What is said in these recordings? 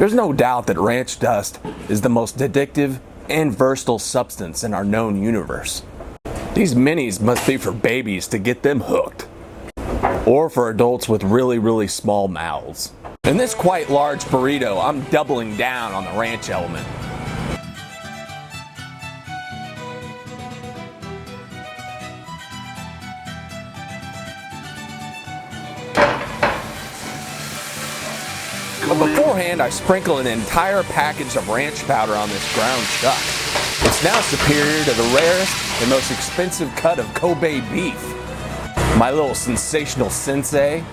There's no doubt that ranch dust is the most addictive and versatile substance in our known universe. These minis must be for babies to get them hooked, or for adults with really small mouths. In this quite large burrito, I'm doubling down on the ranch element. But beforehand, I sprinkle an entire package of ranch powder on this ground chuck. It's now superior to the rarest and most expensive cut of Kobe beef. My little sensational sensei.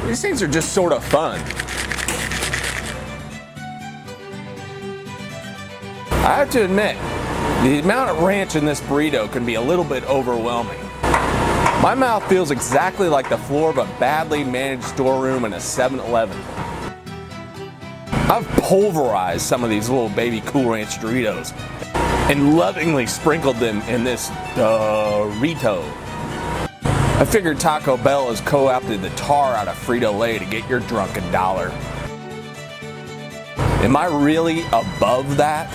These things are just sort of fun. I have to admit, the amount of ranch in this burrito can be a little bit overwhelming. My mouth feels exactly like the floor of a badly managed storeroom in a 7-Eleven. I've pulverized some of these little baby Cool Ranch Doritos and lovingly sprinkled them in this Durrito. I figured Taco Bell has co-opted the tar out of Frito-Lay to get your drunken dollar. Am I really above that?